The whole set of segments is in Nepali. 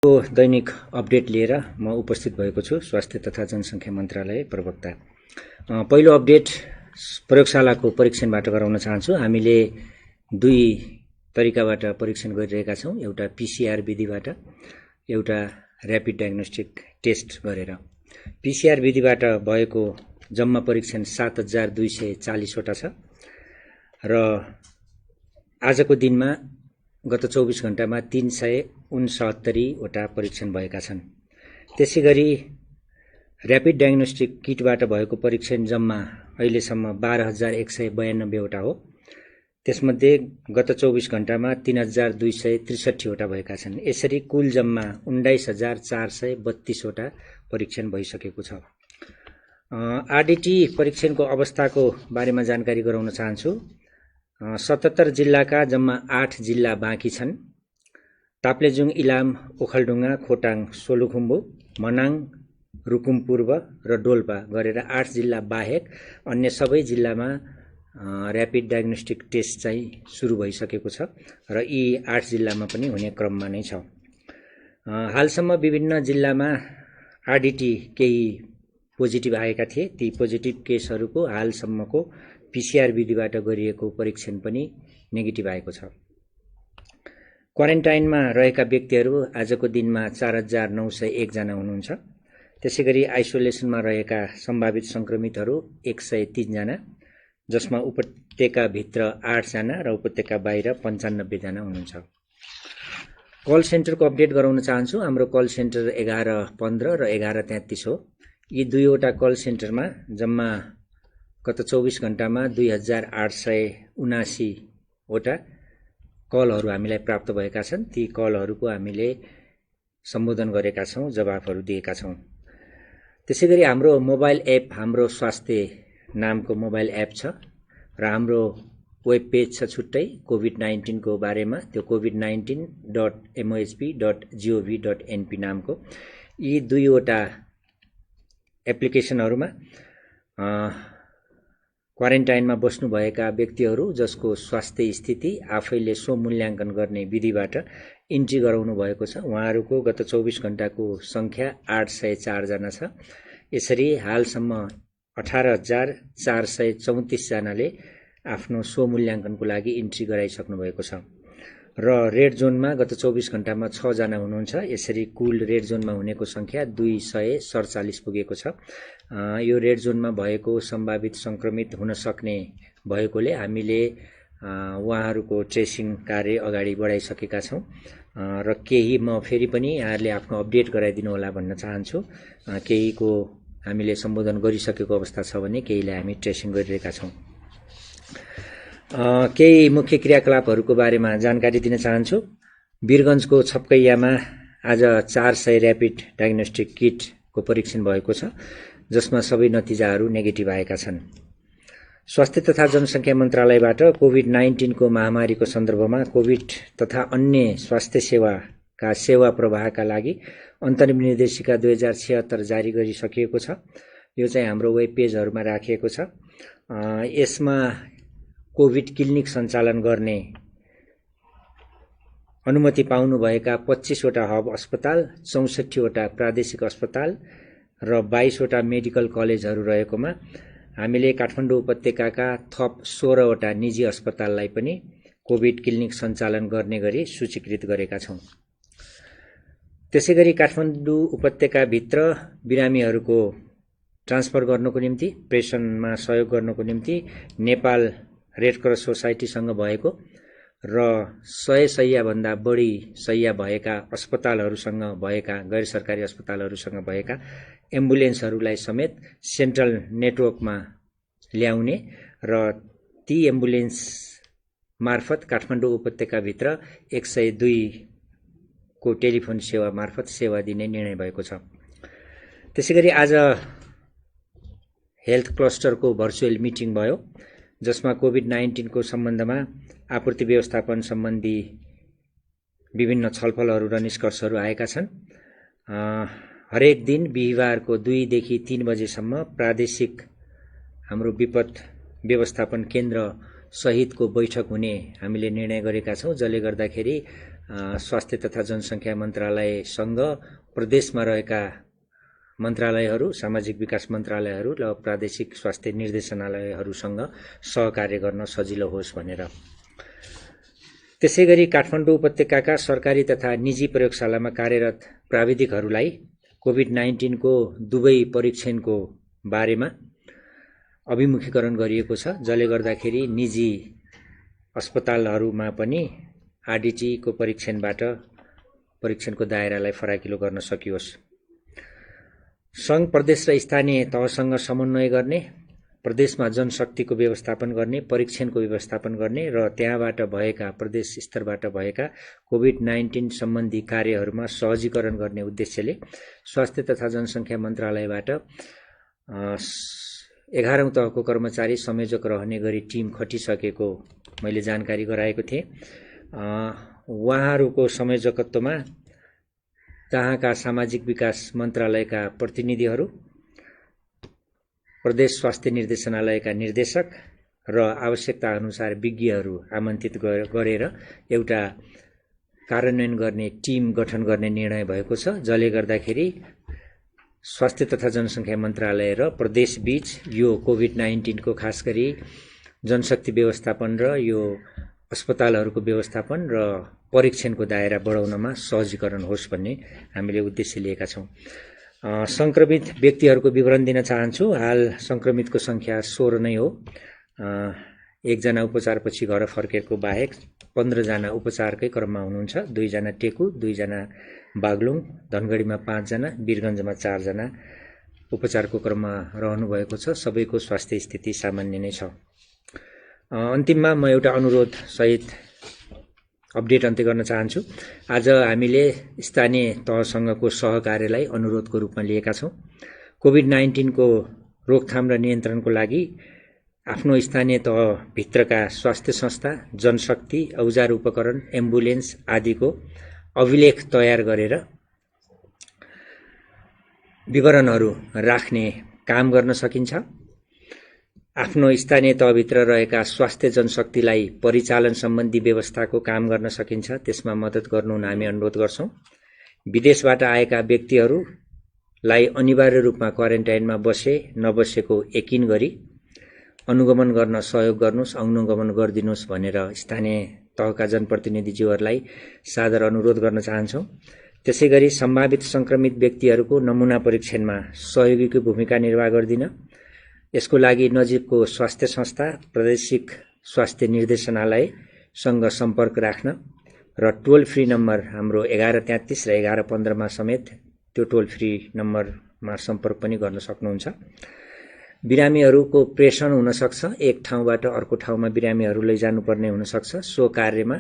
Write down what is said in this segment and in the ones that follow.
को दैनिक अपडेट लिएर म उपस्थित भएको छु स्वास्थ्य तथा जनसङ्ख्या मन्त्रालय प्रवक्ता। पहिलो अपडेट प्रयोगशालाको परीक्षणबाट गराउन चाहन्छु। हामीले दुई तरिकाबाट परीक्षण गरिरहेका छौं, एउटा पीसीआर विधिबाट, एउटा र्यापिड डायग्नोस्टिक टेस्ट गरेर। पीसीआर विधिबाट भएको जम्मा परीक्षण 7240 वटा छ र आजको दिनमा गत 24 घण्टामा 369 वटा परीक्षण भएका छन्। त्यसैगरी र्यापिड डायग्नोस्टिक किटबाट भएको परीक्षण जम्मा अहिलेसम्म 12192 वटा हो। त्यसमध्ये गत 24 घण्टामा 3263 वटा भएका छन्। यसरी कुल जम्मा 19432 वटा परीक्षण भइसकेको छ। आरडीटी परीक्षणको अवस्थाको बारेमा जानकारी गराउन चाहन्छु। 77 जिल्लाका जम्मा 8 जिल्ला बाँकी छन्। ताप्लेजुङ, इलाम, ओखलढुङ्गा, खोटाङ, सोलुखुम्बु, मनाङ, रुकुम पूर्व र डोल्पा गरेर 8 जिल्ला बाहेक अन्य सबै जिल्लामा र्यापिड डायग्नोस्टिक टेस्ट चाहिँ सुरु भइसकेको छ र यी 8 जिल्लामा पनि हुने क्रममा नै छ। हालसम्म विभिन्न जिल्लामा आरडीटी केही पोजिटिभ आएका थिए। ती पोजिटिभ केसहरूको हालसम्मको पीसीआर विधिबाट गरिएको परीक्षण पनि नेगेटिभ आएको छ। क्वारेन्टाइनमा रहेका व्यक्तिहरू आजको दिनमा 4901 जना हुनुहुन्छ। त्यसैगरी आइसोलेसनमा रहेका सम्भावित संक्रमितहरू 103 जना, जसमा उपत्यकाभित्र 8 जना र उपत्यका बाहिर 95 जना हुनुहुन्छ। कल सेन्टरको अपडेट गराउन चाहन्छु। हाम्रो कल सेन्टर 1115 र 1133 हो। यी दुईवटा कल सेन्टरमा जम्मा गत 24 घण्टामा 2879 वटा कलहरू हामीलाई प्राप्त भएका छन्। ती कलहरूको हामीले सम्बोधन गरेका छौं, जवाफहरू दिएका छौं। त्यसैगरी हाम्रो मोबाइल एप, हाम्रो स्वास्थ्य नामको मोबाइल एप छ र हाम्रो वेब पेज छ छुट्टै कोभिड-19 को बारेमा, त्यो covid19.mohp.gov.np नामको। यी दुईवटा एप्लिकेसनहरूमा क्वारेन्टाइनमा बस्नुभएका व्यक्तिहरू जसको स्वास्थ्य स्थिति आफैले स्वमूल्याङ्कन गर्ने विधिबाट इन्ट्री गराउनु भएको छ, उहाँहरूको गत 24 घण्टाको संख्या 804 जना छ। यसरी हालसम्म 18434 जनाले आफ्नो स्वमूल्याङ्कनको लागि इन्ट्री गराइसक्नु भएको छ र रेड जोनमा गत 24 घण्टामा 6 जना हुनुहुन्छ। यसरी कुल रेड जोनमा हुनेको संख्या 247 पुगेको छ। यो रेड जोनमा भएको सम्भावित संक्रमित हुन सक्ने भएकोले हामीले उहाँहरूको ट्रेसिङ कार्य अगाडि बढाइसकेका छौं र केही म फेरि पनि यहाँहरूले आफ्नो अपडेट गराइदिनु होला भन्न चाहन्छु। केहीको हामीले सम्बोधन गरिसकेको अवस्था छ भने केहीलाई हामी ट्रेसिङ गरिरहेका छौं। केही मुख्य क्रियाकलापहरूको बारेमा जानकारी दिन चाहन्छु। वीरगञ्जको छपकैयामा आज 400 र्यापिड डायग्नोस्टिक किटको परीक्षण भएको छ, जसमा सबै नतिजाहरू नेगेटिभ आएका छन्। स्वास्थ्य तथा जनसङ्ख्या मन्त्रालयबाट कोभिड-19 को महामारीको सन्दर्भमा कोभिड तथा अन्य स्वास्थ्य सेवाका सेवा प्रवाहका लागि अन्तरिम निर्देशिका 2076 जारी गरिसकिएको छ। यो चाहिँ हाम्रो वेब पेजहरूमा राखिएको छ। यसमा कोभिड क्लिनिक सञ्चालन गर्ने अनुमति पाउनुभएका 25 वटा हब अस्पताल, 64 वटा प्रादेशिक अस्पताल र 22 वटा मेडिकल कलेजहरू रहेकोमा हामीले काठमाडौँ उपत्यकाका थप 16 वटा निजी अस्पताललाई पनि कोभिड क्लिनिक सञ्चालन गर्ने गरी सूचीकृत गरेका छौं। त्यसैगरी काठमाडौँ उपत्यकाभित्र बिरामीहरूको ट्रान्सफर गर्नको निम्ति, प्रेषणमा सहयोग गर्नको निम्ति नेपाल रेड क्रस सोसाइटीसँग भएको र 100 शैय्या भन्दा बढी शैय्या भएका अस्पतालहरूसँग भएका, गैर सरकारी अस्पतालहरूसँग भएका एम्बुलेन्सहरूलाई समेत सेन्ट्रल नेटवर्कमा ल्याउने र ती एम्बुलेन्स मार्फत काठमाडौँ उपत्यकाभित्र 102 को टेलिफोन सेवा मार्फत सेवा दिने निर्णय भएको छ। त्यसैगरी आज हेल्थ क्लस्टरको भर्चुअल मिटिङ भयो, जसमा कोभिड-19 को सम्बन्धमा आपूर्ति व्यवस्थापन सम्बन्धी विभिन्न छलफलहरू र निष्कर्षहरू आएका छन्। हरेक दिन बिहीबारको 2 देखि 3 बजेसम्म प्रादेशिक हाम्रो विपद व्यवस्थापन केन्द्र सहितको बैठक हुने हामीले निर्णय गरेका छौं, जसले गर्दाखेरि स्वास्थ्य तथा जनसङ्ख्या मन्त्रालयसँग प्रदेशमा रहेका मन्त्रालयहरू, सामाजिक विकास मन्त्रालयहरू र प्रादेशिक स्वास्थ्य निर्देशनालयहरूसँग सहकार्य गर्न सजिलो होस् भनेर। त्यसैगरी काठमाडौँ उपत्यकाका सरकारी तथा निजी प्रयोगशालामा कार्यरत प्राविधिकहरूलाई कोभिड-19 को दुवै परीक्षणको बारेमा अभिमुखीकरण गरिएको छ, जसले गर्दाखेरि निजी अस्पतालहरूमा पनि आरडीटी को परीक्षणको दायरालाई फराकिलो गर्न सकियोस्। सङ्घ, प्रदेश र स्थानीय तहसँग समन्वय गर्ने, प्रदेशमा जनशक्तिको व्यवस्थापन गर्ने, परीक्षणको व्यवस्थापन गर्ने र त्यहाँबाट भएका प्रदेश स्तरबाट भएका कोभिड-19 सम्बन्धी कार्यहरूमा सहजीकरण गर्ने उद्देश्यले स्वास्थ्य तथा जनसङ्ख्या मन्त्रालयबाट 11औं तहको कर्मचारी संयोजक रहने गरी टिम खटिसकेको मैले जानकारी गराएको थिएँ। उहाँहरूको संयोजकत्वमा तहाँका सामाजिक विकास मन्त्रालयका प्रतिनिधिहरू, प्रदेश स्वास्थ्य निर्देशनालयका निर्देशक र आवश्यकता अनुसार विज्ञहरू आमन्त्रित गरेर एउटा कार्यान्वयन गर्ने टिम गठन गर्ने निर्णय भएको छ, जसले गर्दाखेरि स्वास्थ्य तथा जनसङ्ख्या मन्त्रालय र प्रदेश बीच यो कोभिड-19 को खास गरी जनशक्ति व्यवस्थापन र यो अस्पतालहरूको व्यवस्थापन र परीक्षणको दायरा बढाउनमा सहजीकरण होस् भन्ने हामीले उद्देश्य लिएका छौँ। संक्रमित व्यक्तिहरूको विवरण दिन चाहन्छु। हाल संक्रमितको संख्या 16 नै हो। 1 जना उपचारपछि घर फर्केको बाहेक 15 जना उपचारकै क्रममा हुनुहुन्छ। 2 जना टेकु, 2 जना बागलुङ, धनगढीमा 5 जना, वीरगञ्जमा 4 जना उपचारको क्रममा रहनु भएको छ। सबैको स्वास्थ्य स्थिति सामान्य नै छ। अन्तिममा म एउटा अनुरोध सहित अपडेट अन्त्य गर्न चाहन्छु। आज हामीले स्थानीय तहसँगको सहकार्यलाई अनुरोधको रूपमा लिएका छौँ। कोभिड-19 को रोकथाम र नियन्त्रणको लागि आफ्नो स्थानीय तहभित्रका स्वास्थ्य संस्था, जनशक्ति, औजार उपकरण, एम्बुलेन्स आदिको अभिलेख तयार गरेर विवरणहरू राख्ने काम गर्न सकिन्छ। आफ्नो स्थानीय तहभित्र रहेका स्वास्थ्य जनशक्तिलाई परिचालन सम्बन्धी व्यवस्थाको काम गर्न सकिन्छ। त्यसमा मद्दत गर्नुहुन हामी अनुरोध गर्छौं। विदेशबाट आएका व्यक्तिहरूलाई अनिवार्य रूपमा क्वारेन्टाइनमा बसे नबसेको यकिन गरी अनुगमन गर्न सहयोग गर्नुस्, अनुगमन गरिदिनुस् भनेर स्थानीय तहका जनप्रतिनिधिज्यूहरूलाई सादर अनुरोध गर्न चाहन्छौं। त्यसैगरी सम्भावित संक्रमित व्यक्तिहरूको नमूना परीक्षणमा सहयोगीको भूमिका निर्वाह गर्दिन यसको लागि नजिकको स्वास्थ्य संस्था, प्रादेशिक स्वास्थ्य निर्देशनालयसँग सम्पर्क राख्न र टोल फ्री नम्बर हाम्रो 1133 र 1115 मा समेत त्यो टोल फ्री नम्बरमा सम्पर्क पनि गर्न सक्नुहुन्छ। बिरामीहरूको प्रेषण हुन सक्छ। एक ठाउँबाट अर्को ठाउँमा बिरामीहरू लैजानुपर्ने हुन सक्छ। सो कार्यमा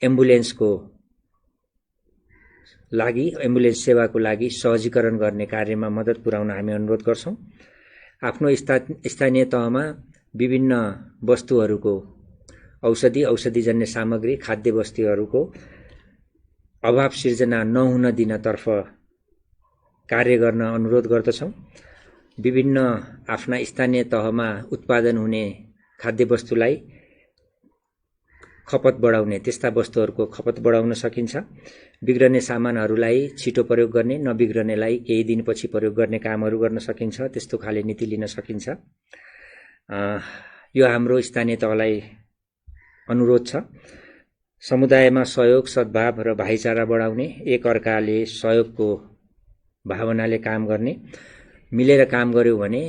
एम्बुलेन्सको लागि, एम्बुलेन्स सेवाको लागि सहजीकरण गर्ने कार्यमा मद्दत पुर्याउन हामी अनुरोध गर्छौं। आफ्नो स्थानीय तहमा विभिन्न वस्तुहरूको औषधिजन्य सामग्री, खाद्य वस्तुहरूको अभाव सिर्जना नहुन दिनतर्फ कार्य गर्न अनुरोध गर्दछौं। विभिन्न आफ्ना स्थानीय तहमा उत्पादन हुने खाद्य वस्तुलाई खपत बढाउने, त्यस्ता वस्तुहरूको खपत बढाउन सकिन्छ। बिग्रने सामानहरूलाई छिटो प्रयोग गर्ने, नबिग्रनेलाई केही दिनपछि प्रयोग गर्ने कामहरू गर्न सकिन्छ। त्यस्तो खाले नीति लिन सकिन्छ। यो हाम्रो स्थानीय तहलाई अनुरोध छ। समुदायमा सहयोग, सद्भाव र भाइचारा बढाउने, एक अर्काले सहयोगको भावनाले काम गर्ने, मिलेर काम गर्यो भने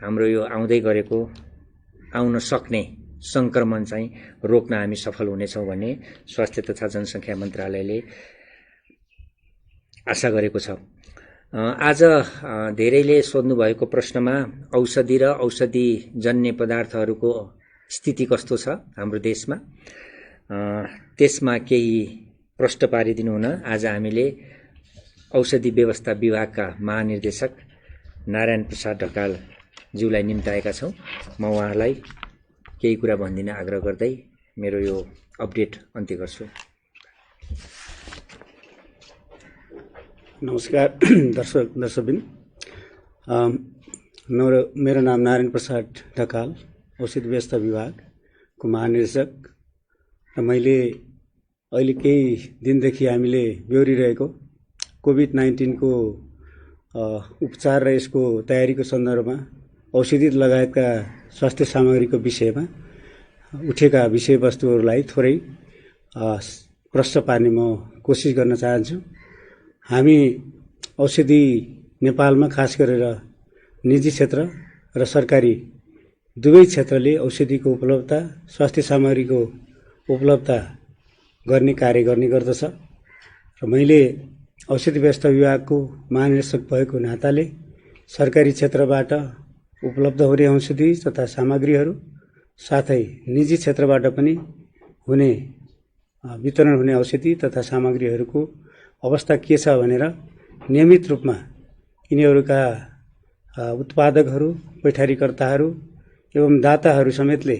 हाम्रो यो आउँदै गरेको आउन सक्ने संक्रमण चाहिँ रोक्न हामी सफल हुनेछौं भन्ने स्वास्थ्य तथा जनसङ्ख्या मन्त्रालयले आशा गरेको छ। आज धेरैले सोध्नु भएको प्रश्नमा औषधि र औषधिजन्य पदार्थहरूको स्थिति कस्तो छ हाम्रो देशमा, त्यसमा केही प्रश्न पारिदिनु हुन आज हामीले औषधि व्यवस्था विभागका महानिर्देशक नारायण प्रसाद ढकाल ज्यूलाई निम्ताएका छौं। म उहाँलाई केही कुरा भन्दिन आग्रह गर्दै मेरो यो अपडेट अन्त्य गर्छु। नमस्कार दर्शकबिन, मेरो नाम नारायण प्रसाद ढकाल, औषधि व्यवस्था विभागको महानिर्देशक र मैले अहिले केही दिनदेखि हामीले बेहोरिरहेको कोभिड-19 को उपचार र यसको तयारीको सन्दर्भमा औषधि लगायतका स्वास्थ्य सामग्रीको विषयमा उठेका विषयवस्तुहरूलाई थोरै प्रश्न पार्ने म कोसिस गर्न चाहन्छु। हामी औषधि नेपालमा खास गरेर निजी क्षेत्र र सरकारी दुवै क्षेत्रले औषधिको उपलब्धता, स्वास्थ्य सामग्रीको उपलब्धता गर्ने कार्य गर्ने गर्दछ र मैले औषधि व्यवस्था विभागको महानिर्देशक भएको नाताले सरकारी क्षेत्रबाट उपलब्ध हुने औषधि तथा सामग्रीहरू साथै निजी क्षेत्रबाट पनि हुने वितरण हुने औषधि तथा सामग्रीहरूको अवस्था के छ भनेर नियमित रूपमा यिनीहरूका उत्पादकहरू, पैठारीकर्ताहरू एवं दाताहरू समेतले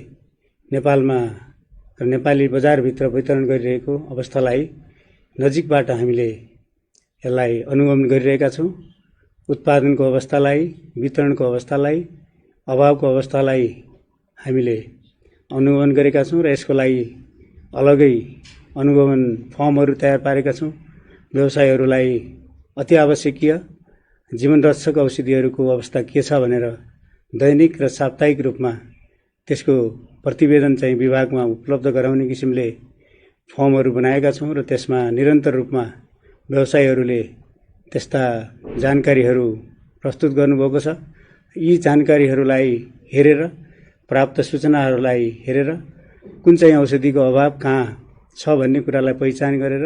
नेपालमा र नेपाली बजारभित्र वितरण गरिरहेको अवस्थालाई नजिकबाट हामीले यसलाई अनुगमन गरिरहेका छौँ। उत्पादनको अवस्थालाई, वितरणको अवस्थालाई, अभावको अवस्थालाई हामीले अनुगमन गरेका छौँ र यसको लागि अलगै अनुगमन फर्महरू तयार पारेका छौँ। व्यवसायीहरूलाई अति आवश्यकीय जीवनरक्षक औषधिहरूको अवस्था के छ भनेर दैनिक र साप्ताहिक रूपमा त्यसको प्रतिवेदन चाहिँ विभागमा उपलब्ध गराउने किसिमले फर्महरू बनाएका छौँ र त्यसमा निरन्तर रूपमा व्यवसायीहरूले त्यस्ता जानकारीहरू प्रस्तुत गर्नुभएको छ। यी जानकारीहरूलाई हेरेर, प्राप्त सूचनाहरूलाई हेरेर कुन चाहिँ औषधिको अभाव कहाँ छ भन्ने कुरालाई पहिचान गरेर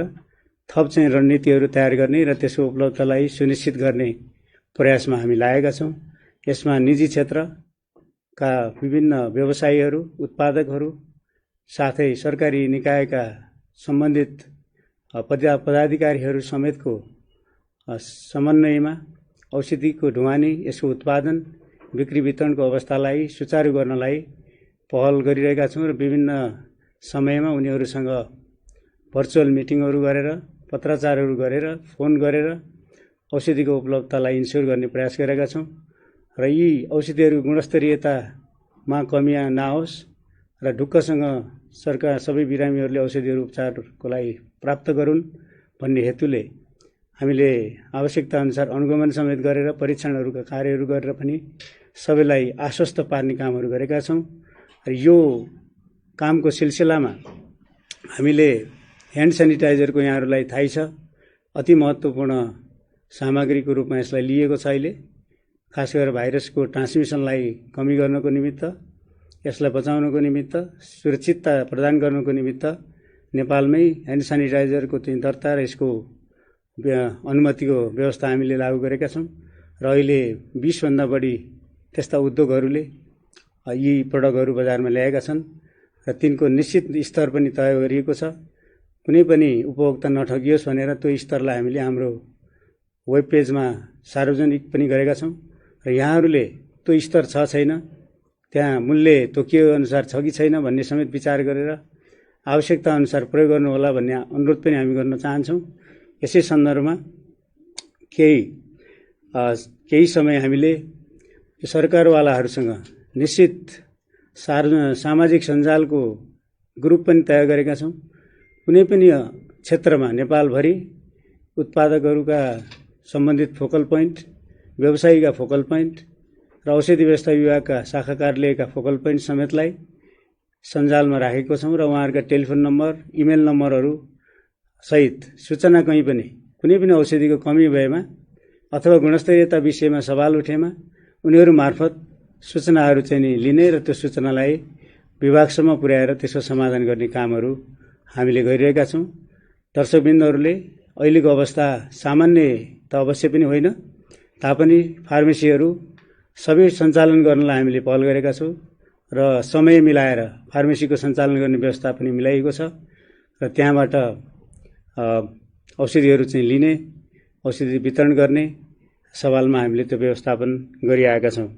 थप चाहिँ रणनीतिहरू तयार गर्ने र त्यसको उपलब्धतालाई सुनिश्चित गर्ने प्रयासमा हामी लागेका छौँ। यसमा निजी क्षेत्रका विभिन्न व्यवसायीहरू, उत्पादकहरू साथै सरकारी निकायका सम्बन्धित पदाधिकारीहरू समेतको समन्वयमा औषधिको ढुवानी, यसको उत्पादन, बिक्री वितरणको अवस्थालाई सुचारू गर्नलाई पहल गरिरहेका छौँ र विभिन्न समयमा उनीहरूसँग भर्चुअल मिटिङहरू गरेर, पत्राचारहरू गरेर, फोन गरेर औषधिको उपलब्धतालाई इन्स्योर गर्ने प्रयास गरेका छौँ र यी औषधिहरू गुणस्तरीयतामा कमी नआओस् र ढुक्कसँग सरकार सबै बिरामीहरूले औषधिहरू उपचारको लागि प्राप्त गरून् भन्ने हेतुले हामीले आवश्यकता अनुसार अनुगमन समेत गरेर परीक्षणहरूका कार्यहरू गरेर पनि सबैलाई आश्वस्त पार्ने कामहरू गरेका छौँ। र यो कामको सिलसिलामा हामीले ह्यान्ड सेनिटाइजरको यहाँहरूलाई थाहै छ अति महत्त्वपूर्ण सामग्रीको रूपमा यसलाई लिएको छ। अहिले खास गरेर भाइरसको ट्रान्समिसनलाई कमी गर्नको निमित्त, यसलाई बचाउनको निमित्त, सुरक्षितता प्रदान गर्नको निमित्त नेपालमै ह्यान्ड सेनिटाइजरको चाहिँ दर्ता र यसको अनुमतिको व्यवस्था हामीले लागू गरेका छौँ र अहिले 20 भन्दा बढी त्यस्ता उद्योगहरूले यी प्रडक्टहरू बजारमा ल्याएका छन् र तिनको निश्चित स्तर पनि तय गरिएको छ। कुनै पनि उपभोक्ता नठगियोस् भनेर त्यो स्तरलाई हामीले हाम्रो वेब पेजमा सार्वजनिक पनि गरेका छौँ र यहाँहरूले त्यो स्तर छ छैन, त्यहाँ मूल्य तोकिए अनुसार छ कि छैन भन्ने समेत विचार गरेर आवश्यकता अनुसार प्रयोग गर्नुहोला भन्ने अनुरोध पनि हामी गर्न चाहन्छौँ। यसै सन्दर्भमा केही समय हामीले सरकारवालाहरूसँग निश्चित सामाजिक सञ्जालको ग्रुप पनि तय गरेका छौँ। कुनै पनि क्षेत्रमा नेपालभरि उत्पादकहरूका सम्बन्धित फोकल पोइन्ट, व्यवसायीका फोकल पोइन्ट र औषधि व्यवस्था विभागका शाखा कार्यालयका फोकल पोइन्ट समेतलाई सञ्जालमा राखेको छौँ र उहाँहरूका टेलिफोन नम्बर, इमेल नम्बरहरू सहित सूचना कहीँ पनि कुनै पनि औषधिको कमी भएमा अथवा गुणस्तरीयता विषयमा सवाल उठेमा उनीहरू मार्फत सूचनाहरू चाहिँ नि लिने र त्यो सूचनालाई विभागसम्म पुर्याएर त्यसको समाधान गर्ने कामहरू हामीले गरिरहेका छौँ। दर्शकवृन्दहरूले अहिलेको अवस्था सामान्य त अवश्य पनि होइन, तापनि फार्मेसीहरू सबै सञ्चालन गर्नलाई हामीले पहल गरेका छौँ र समय मिलाएर फार्मेसीको सञ्चालन गर्ने व्यवस्था पनि मिलाइएको छ र त्यहाँबाट औषधिहरू चाहिँ लिने, औषधि वितरण गर्ने सवालमा हामीले त्यो व्यवस्थापन गरिआएका छौँ।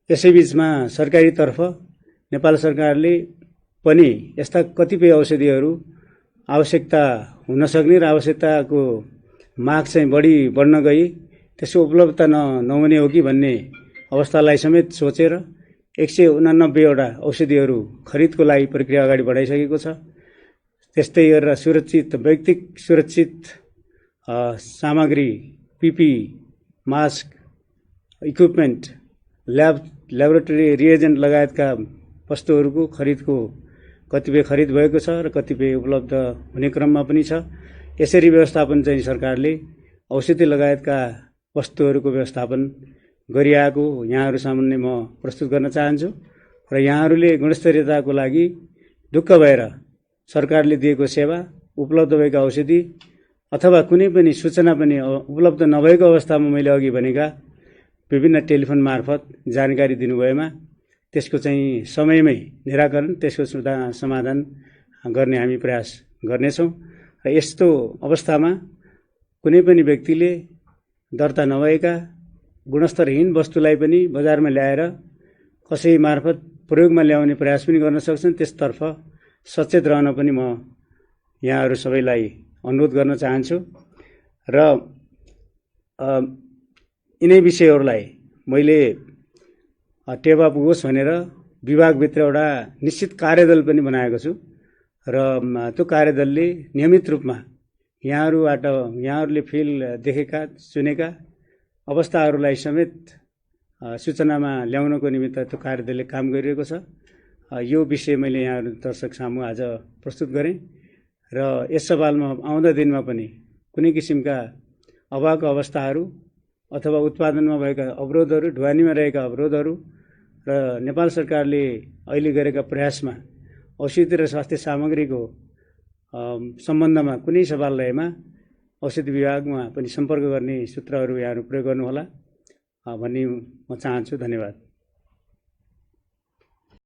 यसैबीचमा सरकारीतर्फ नेपाल सरकारले पनि यस्ता कतिपय औषधिहरू आवश्यकता हुन सक्ने र आवश्यकताको माग चाहिँ बढ्न गई त्यसको उपलब्धता नहुने हो कि भन्ने अवस्थालाई समेत सोचेर 189 वटा औषधिहरू खरिदको लागि प्रक्रिया अगाडि बढाइसकेको छ। त्यस्तै गरेर सुरक्षित वैयक्तिक सुरक्षित सामग्री PP mask equipment laboratory reagent लगायतका वस्तुहरूको खरिदको कतिपय खरिद भएको छ र कतिपय उपलब्ध हुने क्रममा पनि छ। यसरी व्यवस्थापन चाहिँ सरकारले औषधि लगायतका वस्तुहरूको व्यवस्थापन गरिआएको यहाँहरू सामुन्ने म प्रस्तुत गर्न चाहन्छु र यहाँहरूले गुणस्तरीयताको लागि ढुक्क भएर सरकारले दिएको सेवा, उपलब्ध भएका औषधि अथवा कुनै पनि सूचना पनि उपलब्ध नभएको अवस्थामा मैले अघि भनेका विभिन्न टेलिफोन मार्फत जानकारी दिनुभएमा त्यसको चाहिँ समयमै निराकरण, त्यसको समाधान गर्ने हामी प्रयास गर्नेछौँ र यस्तो अवस्थामा कुनै पनि व्यक्तिले दर्ता नभएका गुणस्तरहीन वस्तुलाई पनि बजारमा ल्याएर कसै मार्फत प्रयोगमा ल्याउने प्रयास पनि गर्न सक्छन्। त्यसतर्फ सचेत रहन पनि म यहाँहरू सबैलाई अनुरोध गर्न चाहन्छु र यिनै विषयहरूलाई मैले टेवा पुगोस् भनेर विभागभित्र एउटा निश्चित कार्यदल पनि बनाएको छु र त्यो कार्यदलले नियमित रूपमा यहाँहरूले फिल देखेका सुनेका अवस्थाहरूलाई समेत सूचनामा ल्याउनको निमित्त त्यो कार्यदलले काम गरिरहेको छ। यो विषय मैले यहाँहरू दर्शक सामु आज प्रस्तुत गरेँ र यस सवालमा आउँदा दिनमा पनि कुनै किसिमका अभावका अवस्थाहरू अथवा उत्पादनमा भएका अवरोधहरू, ढुवानीमा रहेका अवरोधहरू र नेपाल सरकारले अहिले गरेका प्रयासमा औषधि र स्वास्थ्य सामग्रीको सम्बन्धमा कुनै सवाल रहेमा औषधि विभागमा पनि सम्पर्क गर्ने सूत्रहरू यहाँहरू प्रयोग गर्नुहोला भन्ने म चाहन्छु। धन्यवाद।